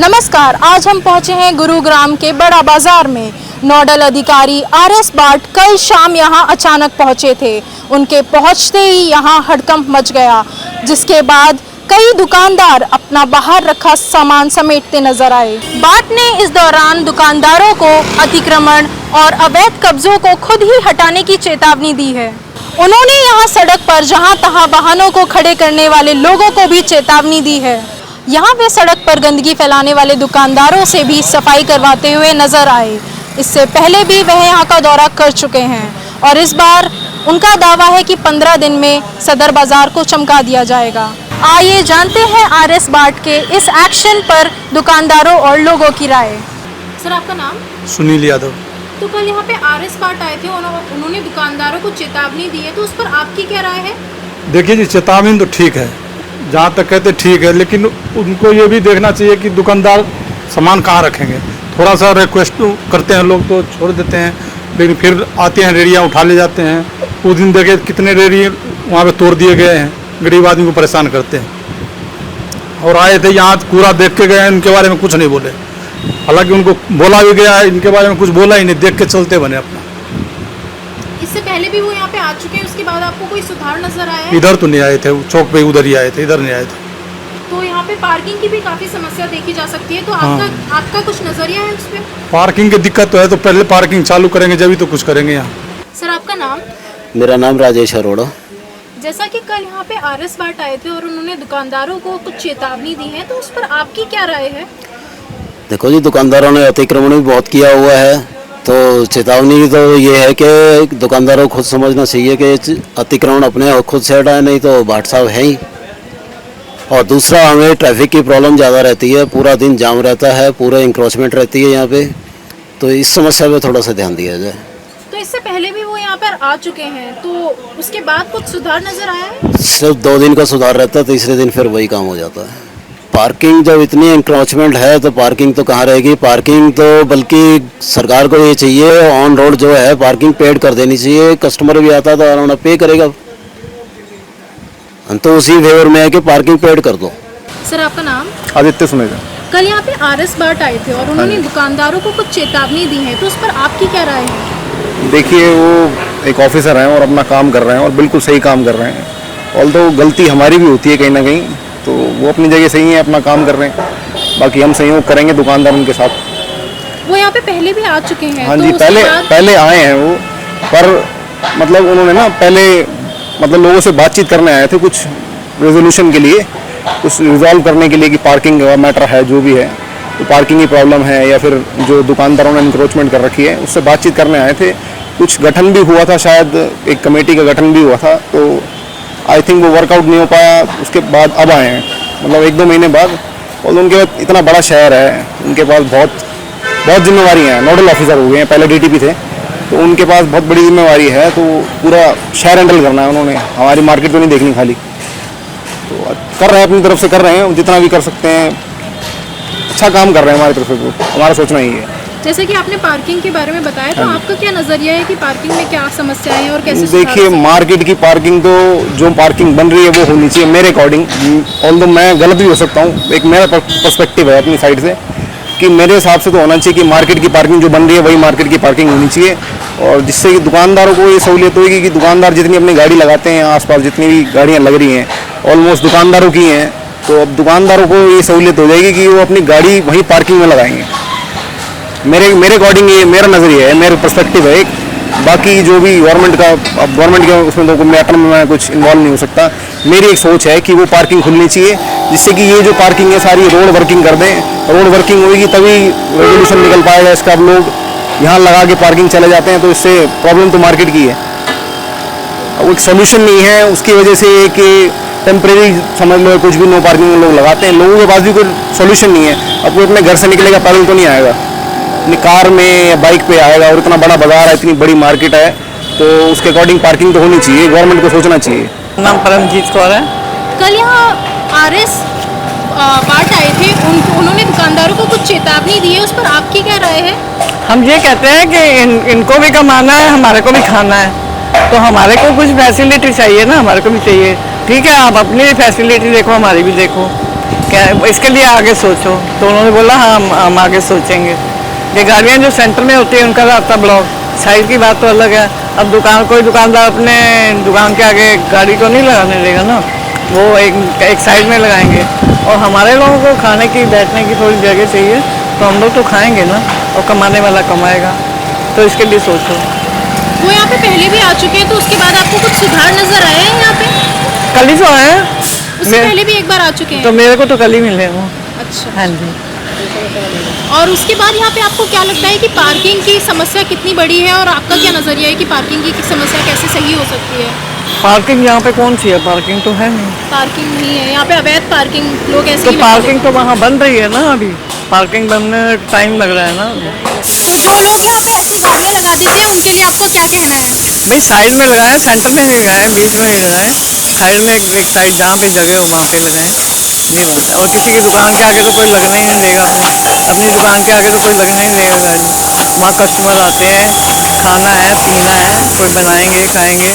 नमस्कार, आज हम पहुंचे हैं गुरुग्राम के बड़ा बाजार में। नोडल अधिकारी आर.एस. भाट कल शाम यहां अचानक पहुंचे थे। उनके पहुंचते ही यहां हड़कंप मच गया, जिसके बाद कई दुकानदार अपना बाहर रखा सामान समेटते नजर आए। भाट ने इस दौरान दुकानदारों को अतिक्रमण और अवैध कब्जों को खुद ही हटाने की चेतावनी दी है। उन्होंने यहां सड़क पर जहां तहां वाहनों को खड़े करने वाले लोगों को भी चेतावनी दी है। यहाँ वे सड़क पर गंदगी फैलाने वाले दुकानदारों से भी सफाई करवाते हुए नजर आए। इससे पहले भी वह यहाँ का दौरा कर चुके हैं और इस बार उनका दावा है कि 15 दिन में सदर बाजार को चमका दिया जाएगा। आइए जानते हैं आर.एस. भाट के इस एक्शन पर दुकानदारों और लोगों की राय। सर, आपका नाम? सुनील यादव। तो कल यहाँ पे आर.एस. भाट आए थे, उन्होंने दुकानदारों को चेतावनी दी है, तो उस पर आपकी क्या राय है? देखिए जी, चेतावनी तो ठीक है, जहाँ तक कहते ठीक है, लेकिन उनको ये भी देखना चाहिए कि दुकानदार सामान कहाँ रखेंगे। थोड़ा सा रिक्वेस्ट करते हैं लोग तो छोड़ देते हैं, लेकिन फिर आते हैं रेड़ियाँ उठा ले जाते हैं। उस दिन देखे कितने रेड़ी वहाँ पे तोड़ दिए गए हैं, गरीब आदमी को परेशान करते हैं। और आए थे यहाँ कूड़ा देख के गए, इनके बारे में कुछ नहीं बोले, हालांकि उनको बोला भी गया है, इनके बारे में कुछ बोला ही नहीं, देख के चलते बने अपना। इससे पहले भी वो यहाँ पे आ चुके हैं, उसके बाद आपको कोई सुधार नजर आया है? इधर तो नहीं आए थे, चौक पे उधर ही आए थे, इधर नहीं आए थे। तो यहाँ पे पार्किंग की भी काफी समस्या देखी जा सकती है, तो आपका कुछ नजरिया है उस पे? पार्किंग की दिक्कत तो है, तो पहले पार्किंग चालू करेंगे जब ही तो कुछ करेंगे यहाँ। सर, आपका नाम? मेरा नाम राजेश अरोड़ा। जैसा कि कल यहाँ पे आर.एस. भाट आए थे और उन्होंने दुकानदारों को कुछ चेतावनी दी है, तो उस पर आपकी क्या राय है? देखो जी, दुकानदारों ने अतिक्रमण भी बहुत किया हुआ है, तो चेतावनी तो ये है कि दुकानदारों को खुद समझना चाहिए कि अतिक्रमण अपने खुद से हटाए, नहीं तो भाट साहब हैं ही। और दूसरा, हमें ट्रैफिक की प्रॉब्लम ज़्यादा रहती है, पूरा दिन जाम रहता है, पूरा इंक्रोचमेंट रहती है यहाँ पे, तो इस समस्या पे थोड़ा सा ध्यान दिया जाए। तो इससे पहले भी वो यहाँ पर आ चुके हैं, तो उसके बाद कुछ सुधार नजर आया है? सिर्फ 2 दिन का सुधार रहता है, तीसरे दिन फिर वही काम हो जाता है। पार्किंग जब इतनी इंक्रोचमेंट है तो पार्किंग तो कहाँ रहेगी। पार्किंग तो बल्कि सरकार को ये चाहिए, ऑन रोड जो है पार्किंग पेड कर देनी चाहिए। कस्टमर भी आता तो आराम पे करेगा, तो उसी फेवर में है कि पार्किंग पेड कर दो। सर, आपका नाम? आदित्य सुनेगा। कल यहाँ पे आर.एस. भाट आए थे और उन्होंने दुकानदारों को कुछ चेतावनी दी है, तो उस पर आपकी क्या राय है? देखिए, वो एक ऑफिसर हैं और अपना काम कर रहे हैं और बिल्कुल सही काम कर रहे हैं। ऑल्दो गलती हमारी भी होती है कहीं ना कहीं, तो वो अपनी जगह सही है, अपना काम कर रहे हैं। बाकी हम सहयोग करेंगे दुकानदार उनके साथ। वो यहाँ पे पहले भी आ चुके हैं? हाँ तो जी, पहले आए हैं वो, पर मतलब उन्होंने ना पहले मतलब लोगों से बातचीत करने आए थे, कुछ रेजोल्यूशन के लिए, कुछ रिजॉल्व करने के लिए कि पार्किंग का मैटर है जो भी है, तो पार्किंग की प्रॉब्लम है या फिर जो दुकानदारों ने इंक्रोचमेंट कर रखी है, उससे बातचीत करने आए थे। कुछ गठन भी हुआ था, शायद एक कमेटी का गठन भी हुआ था, तो आई थिंक वो वर्कआउट नहीं हो पाया। उसके बाद अब आए हैं, मतलब 1-2 महीने बाद। और उनके बाद इतना बड़ा शहर है, उनके पास बहुत जिम्मेवारी हैं, नोडल ऑफिसर हो गए हैं, पहले डीटीपी थे, तो उनके पास बहुत बड़ी जिम्मेवारी है। तो पूरा शहर हैंडल करना है उन्होंने, हमारी मार्केट तो नहीं देखनी खाली। तो कर रहे हैं, अपनी तरफ से कर रहे हैं, जितना भी कर सकते हैं, अच्छा काम कर रहे हैं हमारी तरफ से, तो हमारा सोचना ही है। जैसे कि आपने पार्किंग के बारे में बताया, तो आपका क्या नजरिया है कि पार्किंग में क्या समस्याएं हैं और कैसे? देखिए, मार्केट की पार्किंग तो जो पार्किंग बन रही है वो होनी चाहिए मेरे अकॉर्डिंग। ऑल्दो मैं गलत भी हो सकता हूँ, एक मेरा पर्सपेक्टिव है अपनी साइड से कि मेरे हिसाब से तो होना चाहिए कि मार्केट की पार्किंग जो बन रही है वही मार्केट की पार्किंग होनी चाहिए। और जिससे कि दुकानदारों को ये सहूलियत होगी कि दुकानदार जितनी अपनी गाड़ी लगाते हैं, आसपास जितनी भी गाड़ियाँ लग रही हैं ऑलमोस्ट दुकानदारों की हैं, तो अब दुकानदारों को ये सहूलियत हो जाएगी कि वो अपनी गाड़ी वहीं पार्किंग में लगाएंगे। मेरे अकॉर्डिंग ये मेरा नज़रिया है, मेरा पर्सपेक्टिव है एक। बाकी जो भी गवर्नमेंट का, अब गवर्नमेंट के उसमें तो मैटर में मैं कुछ इन्वॉल्व नहीं हो सकता। मेरी एक सोच है कि वो पार्किंग खुलनी चाहिए, जिससे कि ये जो पार्किंग है सारी रोड वर्किंग कर दें। रोड वर्किंग होगी तभी रेवोल्यूशन निकल पाएगा इसका। अब लोग यहाँ लगा के पार्किंग चले जाते हैं, तो इससे प्रॉब्लम तो मार्केट की है। अब एक सोल्यूशन नहीं है, उसकी वजह से कि टेम्प्रेरी समझ लो, कुछ भी नो पार्किंग लोग लगाते हैं, लोगों के पास भी कोई सोल्यूशन नहीं है। अब वो अपने घर से निकलेगा, पैदल तो नहीं आएगा, अपनी कार में या बाइक पे आएगा। और इतना बड़ा बाजार है, इतनी बड़ी मार्केट है, तो उसके अकॉर्डिंग पार्किंग तो होनी चाहिए, गवर्नमेंट को सोचना चाहिए। नाम परमजीत कौर है। कल यहाँ आर.एस. भाट आए थे, उन्होंने दुकानदारों को कुछ चेतावनी दी है, उस पर आपकी क्या राय है? हम ये कहते हैं कि इनको भी कमाना है, हमारे को भी खाना है, तो हमारे को कुछ फैसिलिटी चाहिए ना, हमारे को भी चाहिए। ठीक है, आप अपनी फैसिलिटी देखो, हमारी भी देखो। क्या इसके लिए आगे सोचो। तो उन्होंने बोला हाँ हम आगे सोचेंगे। ये गाड़ियाँ जो सेंटर में होती है उनका रास्ता ब्लॉक, साइड की बात तो अलग है। अब कोई दुकानदार अपने दुकान के आगे गाड़ी को नहीं लगाने देगा ना, वो एक साइड में लगाएंगे। और हमारे लोगों को खाने की बैठने की थोड़ी जगह चाहिए, तो हम लोग तो खाएंगे ना, और कमाने वाला कमाएगा। तो इसके लिए सोचो। वो यहाँ पे पहले भी आ चुके हैं, तो उसके बाद आपको कुछ सुधार नजर आया है यहाँ पे? कल ही तो आए हैं। उससे पहले भी एक बार आ चुके हैं? तो मेरे को तो कल ही मिले वो। अच्छा। हाँ जी। और उसके बाद यहाँ पे आपको क्या लगता है कि पार्किंग की समस्या कितनी बड़ी है, और आपका क्या नजरिया है कि पार्किंग की समस्या कैसे सही हो सकती है? पार्किंग यहाँ पे कौन सी है? पार्किंग तो है नहीं। पार्किंग नहीं है यहाँ पे, अवैध पार्किंग लोग ऐसे तो ही बैठे पार्किंग तो वहाँ बन रही है ना, अभी पार्किंग बनने में टाइम लग रहा है ना। हैं। तो जो लोग यहाँ पे ऐसी गाड़ियाँ लगा देते हैं उनके लिए आपका क्या कहना है? भाई साइड में लगाए, सेंटर में नहीं लगाए, बीच में नहीं लगाए, साइड में एक साइड जहाँ पे जगह हो वहाँ पे लगाए, ये बात है। और किसी की दुकान के आगे तो कोई लगने ही नहीं देगा, अपनी दुकान के आगे तो कोई लगने ही नहीं देगा गाड़ी। वहाँ कस्टमर आते हैं, खाना है पीना है, कोई बनाएंगे खाएंगे,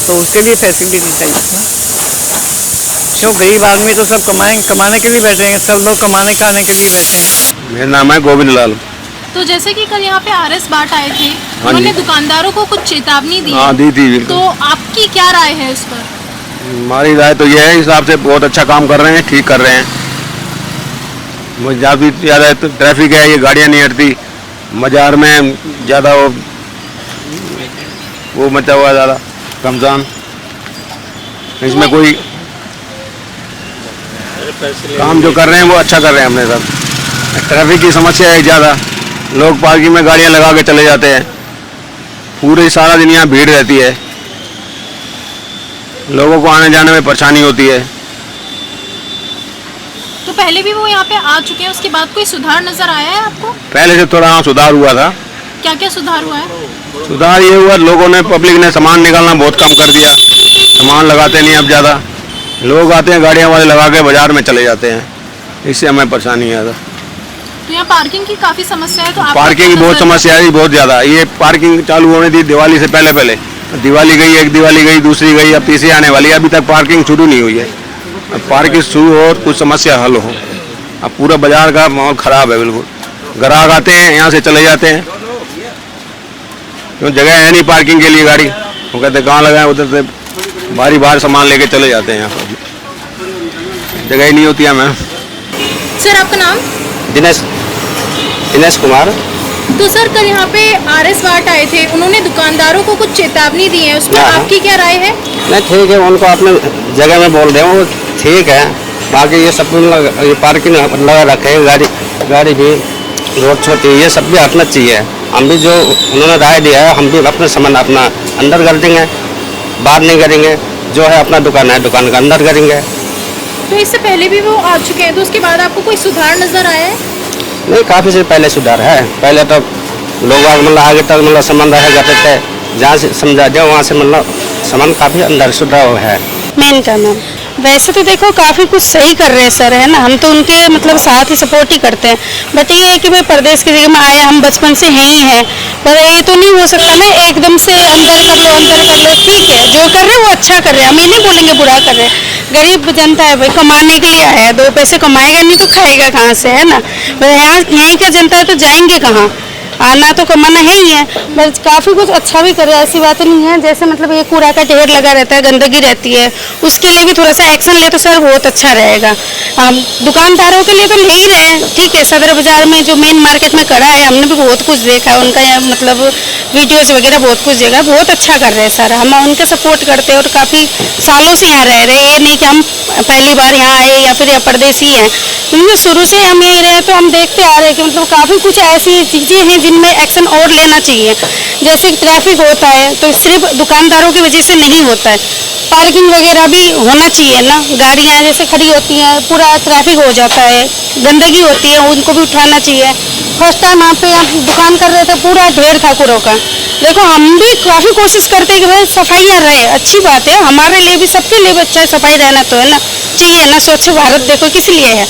तो उसके लिए फैसिलिटी चाहिए ना। क्यों गरीब आदमी तो सब कमाने के लिए बैठे हैं, सब लोग कमाने खाने के लिए बैठे हैं। मेरा नाम है गोविंद लाल। तो जैसे कि कल यहाँ पे आरएस बाट आए थे, उन्होंने दुकानदारों को कुछ चेतावनी दी। हाँ दी थी बिल्कुल। तो आपकी क्या राय है इस पर? हमारी राय तो यह है, हिसाब से बहुत अच्छा काम कर रहे हैं, ठीक कर रहे हैं। ज़्यादा ट्रैफिक है, ये गाड़ियाँ नहीं हटती, बाजार में ज़्यादा वो मचा हुआ ज़्यादा रमजान, इसमें कोई काम जो कर रहे हैं वो अच्छा कर रहे हैं अपने साथ। ट्रैफिक की समस्या है ज़्यादा, लोग पार्किंग में गाड़ियाँ लगा के चले जाते हैं, पूरे सारा दिन यहाँ भीड़ रहती है, लोगों को आने जाने में परेशानी होती है। तो पहले भी वो यहाँ पे आ चुके हैं, उसके बाद कोई सुधार नजर आया है आपको? पहले से थोड़ा सुधार हुआ था। क्या क्या सुधार हुआ है? सुधार ये हुआ, लोगों ने पब्लिक ने सामान निकालना बहुत कम कर दिया, सामान लगाते नहीं अब ज़्यादा, लोग आते हैं गाड़ियाँ वाले लगा के बाजार में चले जाते हैं, इससे हमें परेशानी है। तो यहाँ पार्किंग की काफी समस्या है। तो आपका पार्किंग की क्या बहुत नजर- समस्या है, बहुत ज़्यादा। ये पार्किंग चालू होने दी दिवाली से पहले, दिवाली गई, एक दिवाली गई, दूसरी गई, अब तीसरी आने वाली है, अभी तक पार्किंग शुरू नहीं हुई है। अब पार्किंग शुरू हो, कुछ समस्या हल हो। अब पूरा बाजार का माहौल ख़राब है बिल्कुल, ग्राहक आते हैं यहाँ से चले जाते हैं, क्यों जगह है नहीं पार्किंग के लिए, गाड़ी वो कहते कहाँ लगाएं, उधर से बारी बाहर सामान लेके चले जाते हैं, यहाँ पर जगह ही नहीं होती है। हमें सर आपका नाम? दिनेश कुमार। तो सर कल यहाँ पे आरएस बाट आए थे, उन्होंने दुकानदारों को कुछ चेतावनी दी है, उस पर हाँ। आपकी क्या राय है? नहीं ठीक है, उनको अपने जगह में बोल रहे हैं वो ठीक है, बाकी ये सब ये पार्किंग लगा रखे हैं, गाड़ी भी रोड छोटी है, ये सब भी हटना चाहिए। हम भी जो उन्होंने राय दिया है, हम भी अपना सामान अपना अंदर कर देंगे, बाहर नहीं करेंगे, जो है अपना दुकान है दुकान का अंदर करेंगे। तो इससे पहले भी वो आ चुके हैं, तो उसके बाद आपको कोई सुधार नजर आया है? नहीं काफ़ी से पहले सुधार है, पहले तो लोग मतलब आगे तक मतलब सामान रह जाते थे, जहाँ से समझा जाए वहाँ से मतलब सामान काफ़ी अंदर सुधार है। मेनका मैम वैसे तो देखो काफ़ी कुछ सही कर रहे हैं सर, है ना, हम तो उनके मतलब साथ ही सपोर्ट ही करते हैं, बट ये है कि भाई प्रदेश की जगह में आए, हम बचपन से हैं ही हैं, पर ये तो नहीं हो सकता ना एकदम से अंदर कर लो, ठीक है जो कर रहे हैं वो अच्छा कर रहे हैं, हम ये नहीं बोलेंगे बुरा कर रहे हैं। गरीब जनता है भाई, कमाने के लिए आया है, दो पैसे कमाएगा नहीं तो खाएगा कहाँ से, है ना। यहाँ का जनता है तो जाएंगे कहाँ, आना तो कमाना है ही है, बस काफ़ी कुछ अच्छा भी कर रहा है, ऐसी बात नहीं है। जैसे मतलब ये कूड़ा का ढेर लगा रहता है, गंदगी रहती है, उसके लिए भी थोड़ा सा एक्शन ले तो सर बहुत अच्छा रहेगा। हम दुकानदारों के लिए तो ले ही रहे हैं, ठीक है, सदर बाज़ार में जो मेन मार्केट में करा है, हमने भी बहुत कुछ देखा है उनका, यहाँ मतलब वीडियोस वगैरह बहुत कुछ देखा, बहुत अच्छा कर रहे हैं सर, हम उनके सपोर्ट करते हैं और काफ़ी सालों से यहाँ रह रहे हैं, ये नहीं कि हम पहली बार यहाँ आए या फिर परदेसी हैं, क्योंकि शुरू से हम यहीं रहे तो हम देखते आ रहे हैं कि मतलब काफ़ी कुछ ऐसी चीज़ें हैं जिनमें एक्शन और लेना चाहिए। जैसे ट्रैफिक होता है तो सिर्फ दुकानदारों की वजह से नहीं होता है, पार्किंग वगैरह भी होना चाहिए ना, गाड़ियाँ जैसे खड़ी होती हैं पूरा ट्रैफिक हो जाता है, गंदगी होती है, उनको भी उठाना चाहिए। फर्स्ट टाइम यहाँ पे हम दुकान कर रहे थे, पूरा ढेर था कूड़ों का, देखो हम भी काफ़ी कोशिश करते हैं कि भाई सफाइयाँ रहे, अच्छी बात है, हमारे लिए भी सबके लिए भी अच्छा है, सफाई रहना तो है ना। चाहिए ना, स्वच्छ भारत देखो किस लिए है,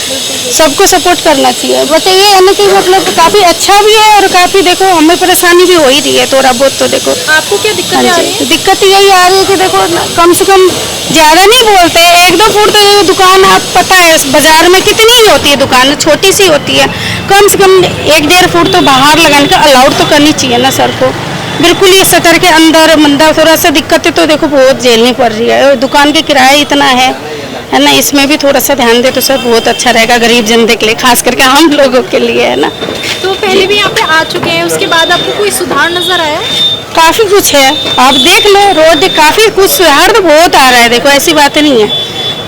सबको सपोर्ट करना चाहिए। बट ये है ना कि मतलब काफ़ी अच्छा भी है और काफ़ी देखो हमें परेशानी भी हो ही रही है थोड़ा बहुत। तो देखो आपको क्या दिक्कत हाँ आ जी, रही है? दिक्कत यही आ रही है कि देखो कम से कम ज़्यादा नहीं बोलते, 1-2 फुट तो ये दुकान आप पता है बाजार में कितनी ही होती है, दुकान छोटी सी होती है, कम से कम 1-1.5 फुट तो बाहर लगाने का अलाउड तो करनी चाहिए ना सर को। बिल्कुल ये शटर के अंदर मंदर थोड़ा सा दिक्कतें तो देखो बहुत झेलनी पड़ रही है, और दुकान के किराया इतना है ना, इसमें भी थोड़ा सा ध्यान दे तो सर बहुत अच्छा रहेगा गरीब जनता के लिए, खास करके हम लोगों के लिए है ना। तो पहले भी यहाँ पे आ चुके हैं, उसके बाद आपको कोई सुधार नजर आया? काफ़ी कुछ है, आप देख लो रोड काफ़ी कुछ सुधार तो बहुत आ रहा है, देखो ऐसी बात नहीं है,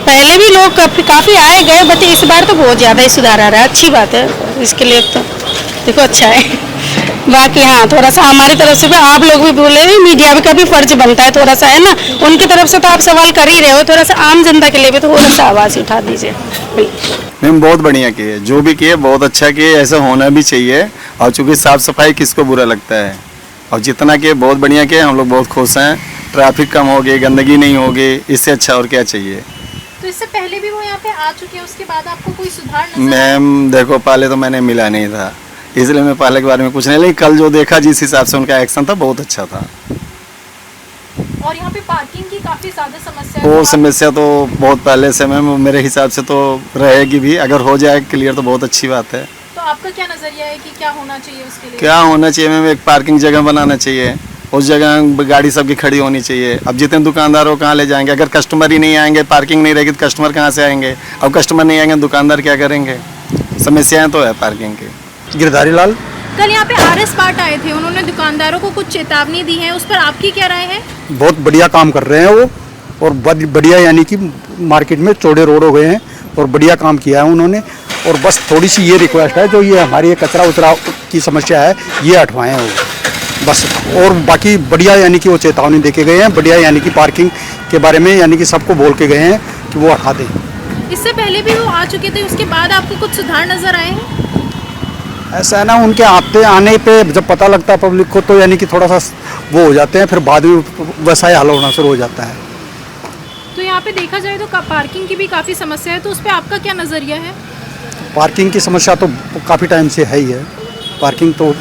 पहले भी लोग काफ़ी आए गए, बट इस बार तो बहुत ज़्यादा ही सुधार आ रहा है, अच्छी बात है, इसके लिए तो देखो अच्छा है। बाकी हाँ थोड़ा सा हमारी तरफ से भी आप लोग भी बोले, मीडिया का भी फर्ज बनता है थोड़ा सा है ना, उनकी तरफ से तो आप सवाल कर ही रहे हो, थोड़ा सा आम जनता के लिए भी थोड़ा सा आवाज़ उठा दीजिए। मैम बहुत बढ़िया किए, जो भी किए बहुत अच्छा किए, ऐसा होना भी चाहिए। और चूंकि साफ सफाई किसको बुरा लगता है, और जितना किए बहुत बढ़िया किए, हम लोग बहुत खुश हैं। ट्रैफिक कम होगी, गंदगी नहीं होगी, इससे अच्छा और क्या चाहिए। तो इससे पहले भी वो यहाँ पे आ चुके हैं, उसके बाद आपको कोई सुधार नजर आया? मैम देखो पहले तो मैंने मिला नहीं था, इसलिए मैं पहले के बारे में कुछ नहीं, लेकिन कल जो देखा जिस हिसाब से उनका एक्शन था बहुत अच्छा था। और यहाँ पे पार्किंग की काफी ज्यादा समस्या है। वो समस्या तो बहुत पहले से मैम मेरे हिसाब से तो रहेगी भी, अगर हो जाए क्लियर तो बहुत अच्छी बात है। तो आपका क्या नजरिया है कि क्या होना चाहिए उसके लिए? क्या होना चाहिए मैम, एक पार्किंग जगह बनाना चाहिए, उस जगह गाड़ी सबकी खड़ी होनी चाहिए। अब जितने दुकानदार हो कहाँ ले जाएंगे, अगर कस्टमर ही नहीं आएंगे, पार्किंग नहीं रहेगी तो कस्टमर कहाँ से आएंगे, अब कस्टमर नहीं आएंगे दुकानदार क्या करेंगे, समस्याएं तो है पार्किंग की। गिरधारी लाल। कल यहाँ पे आरएस पार्ट आए थे, उन्होंने दुकानदारों को कुछ चेतावनी दी है, उस पर आपकी क्या राय है? बहुत बढ़िया काम कर रहे हैं वो, और बढ़िया यानी कि मार्केट में चौड़े रोड हो गए हैं और बढ़िया काम किया है उन्होंने। और बस थोड़ी सी ये रिक्वेस्ट है, जो ये हमारी ये कचरा उचरा की समस्या है ये हटवाएं वो बस। और बाकी बढ़िया यानी कि वो चेतावनी दे के गए हैं, बढ़िया यानी कि पार्किंग के बारे में यानी कि सबको बोल के गए हैं कि वो हटा दें। इससे पहले भी वो आ चुके थे, उसके बाद आपको कुछ सुधार नजर आए हैं? ऐसा है ना, उनके आने पे जब पता लगता है पब्लिक को तो यानी कि थोड़ा सा वो हो जाते हैं, फिर बाद में वैसा ही हाल होना शुरू हो जाता है। तो यहाँ पे देखा जाए तो पार्किंग की भी काफ़ी समस्या है, तो उस पर आपका क्या नज़रिया है? पार्किंग की समस्या तो काफ़ी टाइम से है ही है, पार्किंग तो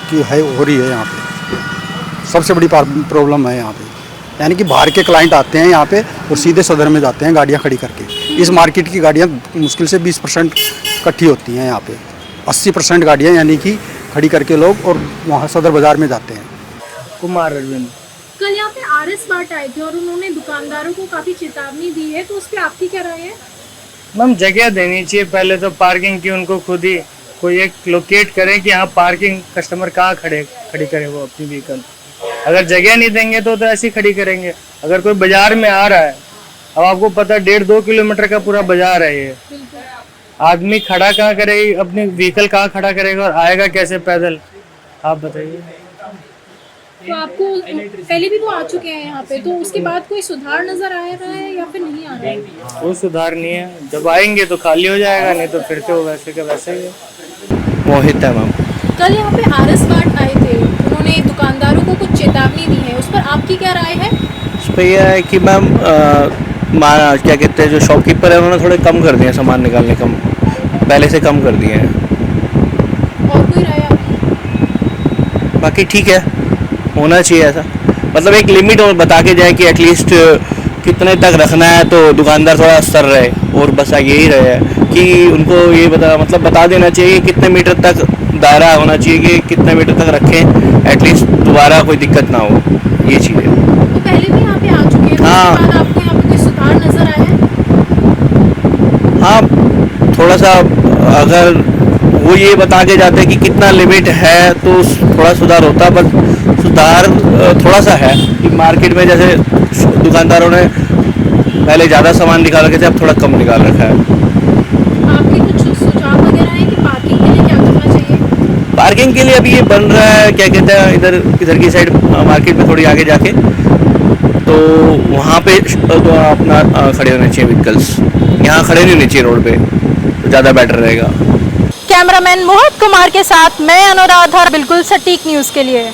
की है हो रही है यहाँ पे, सबसे बड़ी प्रॉब्लम है यहाँ पे। यानी कि बाहर के क्लाइंट आते हैं यहाँ पे और सीधे सदर में जाते हैं गाड़ियाँ खड़ी करके। इस मार्केट की गाड़ियाँ मुश्किल से 20% इकट्ठी होती हैं यहाँ पे, 80% गाड़ियाँ यानी कि खड़ी करके लोग और वहाँ सदर बाज़ार में जाते हैं। कुमार अरविंद। कल यहाँ पे आरएस पार्ट आए थे और उन्होंने दुकानदारों को काफ़ी चेतावनी दी है, तो उस पर आपकी क्या राय है? मैम जगह देनी चाहिए पहले तो पार्किंग की, उनको खुद ही कोई एक लोकेट करे कि हाँ पार्किंग कस्टमर कहाँ खड़ी करे वो अपनी व्हीकल। अगर जगह नहीं देंगे तो ऐसे ही खड़ी करेंगे। अगर कोई बाजार में आ रहा है, अब आपको पता 1.5-2 किलोमीटर का पूरा बाजार है ये, आदमी खड़ा कहाँ करेगी, अपनी व्हीकल कहाँ खड़ा करेगा और आएगा कैसे पैदल, आप बताइए। तो आपको पहले भी वो आ चुके हैं यहाँ पे, तो उसके बाद कोई सुधार नजर आ रहा है या फिर नहीं आ रहा है? कोई सुधार नहीं है, जब आएंगे तो खाली हो जाएगा, नहीं तो फिर तो वैसे का वैसे ही है। मोहित है मैम। कल यहाँ पे आरएस पार्ट आए थे, उन्होंने दुकानदारों को कुछ चेतावनी दी है, उस पर आपकी क्या राय है? उस पर यह है कि मैम क्या कहते हैं, जो शॉपकीपर है उन्होंने थोड़े कम कर दिए हैं सामान निकालने, कम पहले से कम कर दिए हैं। और कोई राय आपकी? बाकी ठीक है, होना चाहिए ऐसा, मतलब एक लिमिट और बता के जाए कि एटलीस्ट कितने तक रखना है, तो दुकानदार थोड़ा असर रहे। और बस यही रहे कि उनको ये बता देना चाहिए कि कितने मीटर तक दायरा होना चाहिए, कि कितने मीटर तक रखें, एटलीस्ट दोबारा कोई दिक्कत ना हो, ये चीज़ें। तो पहले भी यहाँ पे आ चुके हैं, तो हाँ। उसके बाद आपको यहाँ पे कोई सुधार नजर आया है? हाँ थोड़ा सा, अगर वो ये बता के जाते कि कितना लिमिट है तो थोड़ा सुधार होता, पर सुधार थोड़ा सा है कि मार्केट में जैसे दुकानदारों ने पहले ज़्यादा सामान निकाल रखे थे, अब थोड़ा कम निकाल रखा है। आपके कुछ सुझाव वगैरह है कि पार्किंग के लिए क्या करना चाहिए? पार्किंग के लिए अभी ये बन रहा है, क्या कहते हैं, इधर की साइड मार्केट में थोड़ी आगे जाके, तो वहाँ पे तो अपना खड़े होने चाहिए व्हीकल्स, यहाँ खड़े नहीं होने चाहिए रोड पे, तो ज़्यादा बेटर रहेगा। कैमरामैन मोहित कुमार के साथ मैं अनुराधा, बिल्कुल सटीक न्यूज़ के लिए।